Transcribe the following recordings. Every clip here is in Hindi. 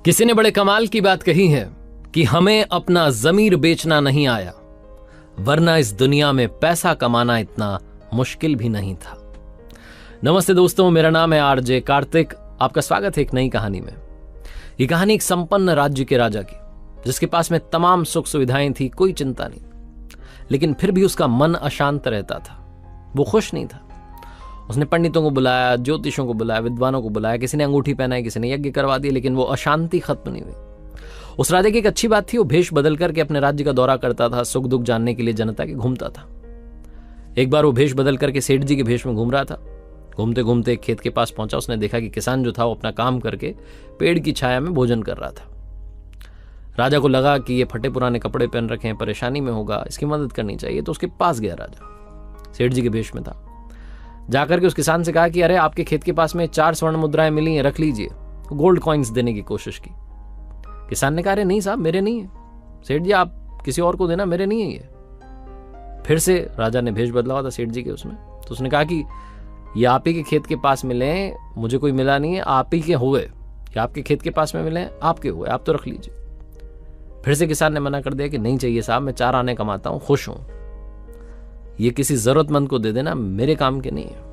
किसी ने बड़े कमाल की बात कही है कि हमें अपना ज़मीर बेचना नहीं आया, वरना इस दुनिया में पैसा कमाना इतना मुश्किल भी नहीं था। नमस्ते दोस्तों, मेरा नाम है आरजे कार्तिक। आपका स्वागत है एक नई कहानी में। ये कहानी एक संपन्न राज्य के राजा की, जिसके पास में तमाम सुख सुविधाएं थी, कोई चिंता नहीं, लेकिन फिर भी उसका मन अशांत रहता था। वो खुश नहीं था। उसने पंडितों को बुलाया, ज्योतिषों को बुलाया, विद्वानों को बुलाया, किसी ने अंगूठी पहनाई, किसी ने यज्ञ करवा दिया, लेकिन वो अशांति खत्म नहीं हुई। उस राजा की एक अच्छी बात थी, वो भेष बदल करके अपने राज्य का दौरा करता था, सुख दुख जानने के लिए जनता के घूमता था। एक बार वो भेष बदल करके सेठ जी के भेष में घूम रहा था। घूमते घूमते एक खेत के पास पहुंचा। उसने देखा कि किसान जो था वो अपना काम करके पेड़ की छाया में भोजन कर रहा था। राजा को लगा कि ये फटे पुराने कपड़े पहन रखे हैं, परेशानी में होगा, इसकी मदद करनी चाहिए। तो उसके पास गया राजा, सेठ जी के भेष में था। जाकर के उस किसान से कहा कि अरे, आपके खेत के पास में 4 स्वर्ण मुद्राएं मिली हैं, रख लीजिए। गोल्ड कॉइन्स देने की कोशिश की। किसान ने कहा, अरे नहीं साहब, मेरे नहीं है। सेठ जी, आप किसी और को देना, मेरे नहीं है ये। फिर से राजा ने भेष बदला हुआ था सेठ जी के उसमें। तो उसने कहा कि ये आप ही के खेत के पास मिले, मुझे कोई मिला नहीं है, आप ही के हुए, या आपके खेत के पास में मिले, आपके हुए, आप तो रख लीजिए। फिर से किसान ने मना कर दिया कि नहीं चाहिए साहब, मैं 4 आने कमाता हूं, खुश हूं, ये किसी जरूरतमंद को दे देना, मेरे काम के नहीं है।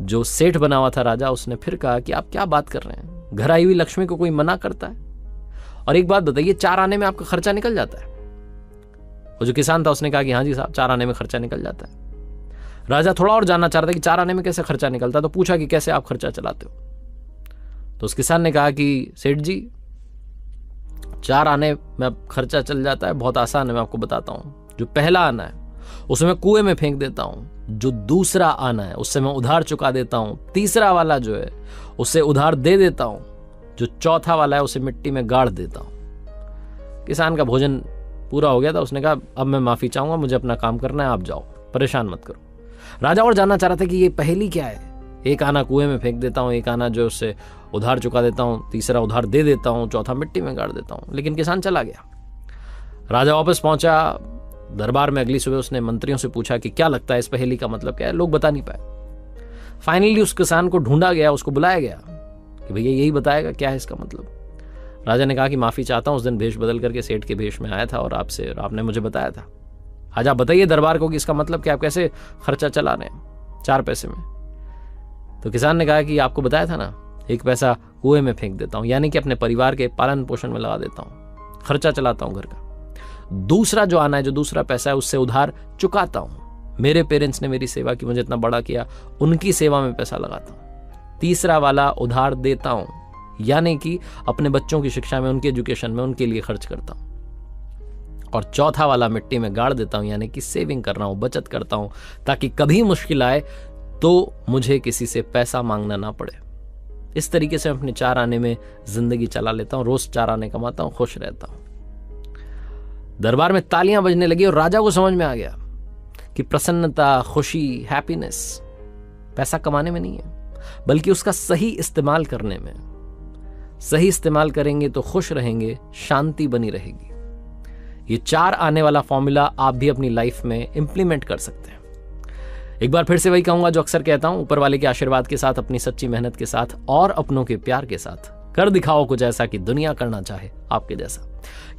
जो सेठ बना हुआ था राजा, उसने फिर कहा कि आप क्या बात कर रहे हैं, घर आई हुई लक्ष्मी को कोई मना करता है? और एक बात बताइए, 4 आने में आपका खर्चा निकल जाता है? वो जो किसान था उसने कहा कि हाँ जी साहब, 4 आने में खर्चा निकल जाता है। राजा थोड़ा और जानना चाह रहा था कि 4 आने में कैसे खर्चा निकलता, तो पूछा कि कैसे आप खर्चा चलाते हो? तो उस किसान ने कहा कि सेठ जी, 4 आने में खर्चा चल जाता है, बहुत आसान है, मैं आपको बताता हूं। जो पहला आना है उसे मैं कुएं में फेंक देता हूं, जो दूसरा आना है उससे मैं उधार चुका देता हूं, तीसरा वाला जो है उसे उधार दे देता हूं, जो चौथा वाला है उसे मिट्टी में गाड़ देता हूं। किसान का भोजन पूरा हो गया था। उसने कहा, अब मैं माफी चाहूंगा, मुझे अपना काम करना है, आप जाओ, परेशान मत करो। राजा और जानना चाह रहा था कि ये पहेली क्या है। एक आना कुएं में फेंक देता हूं, एक आना जो उससे उधार चुका देता हूं, तीसरा उधार दे देता हूं, चौथा मिट्टी में गाड़ देता हूं। लेकिन किसान चला गया। राजा वापस पहुंचा दरबार में। अगली सुबह उसने मंत्रियों से पूछा कि क्या लगता है इस पहेली का मतलब क्या है। लोग बता नहीं पाए। फाइनली उस किसान को ढूंढा गया, उसको बुलाया गया कि भैया यही बताएगा क्या है इसका मतलब। राजा ने कहा कि माफी चाहता हूं, उस दिन भेष बदल करके सेठ के भेष में आया था और आपने मुझे बताया था। आज आप बताइए दरबार को कि इसका मतलब क्या, आप कैसे खर्चा चला रहे हैं 4 पैसे में। तो किसान ने कहा कि आपको बताया था ना, 1 पैसा कुएं में फेंक देता हूं, यानी कि अपने परिवार के पालन पोषण में लगा देता हूं, खर्चा चलाता हूं घर का। दूसरा जो आना है, जो दूसरा पैसा है, उससे उधार चुकाता हूं। मेरे पेरेंट्स ने मेरी सेवा की, मुझे इतना बड़ा किया, उनकी सेवा में पैसा लगाता हूं। तीसरा वाला उधार देता हूं, यानी कि अपने बच्चों की शिक्षा में, उनके एजुकेशन में, उनके लिए खर्च करता हूं। और चौथा वाला मिट्टी में गाड़ देता हूं, यानी कि सेविंग कर रहा हूं, बचत करता हूं, ताकि कभी मुश्किल आए तो मुझे किसी से पैसा मांगना ना पड़े। इस तरीके से मैं अपने 4 आने में जिंदगी चला लेता हूं, रोज 4 आने कमाता हूं, खुश रहता हूं। दरबार में तालियां बजने लगी और राजा को समझ में आ गया कि प्रसन्नता, खुशी, हैप्पीनेस पैसा कमाने में नहीं है, बल्कि उसका सही इस्तेमाल करने में। सही इस्तेमाल करेंगे तो खुश रहेंगे, शांति बनी रहेगी। ये 4 आने वाला फॉर्मूला आप भी अपनी लाइफ में इंप्लीमेंट कर सकते हैं। एक बार फिर से वही कहूंगा जो अक्सर कहता हूं, ऊपर वाले के आशीर्वाद के साथ, अपनी सच्ची मेहनत के साथ और अपनों के प्यार के साथ कर दिखाओ कुछ ऐसा कि दुनिया करना चाहे आपके जैसा।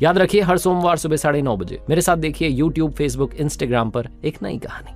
याद रखिए, हर सोमवार सुबह 9:30 बजे मेरे साथ देखिए YouTube, Facebook, Instagram पर एक नई कहानी।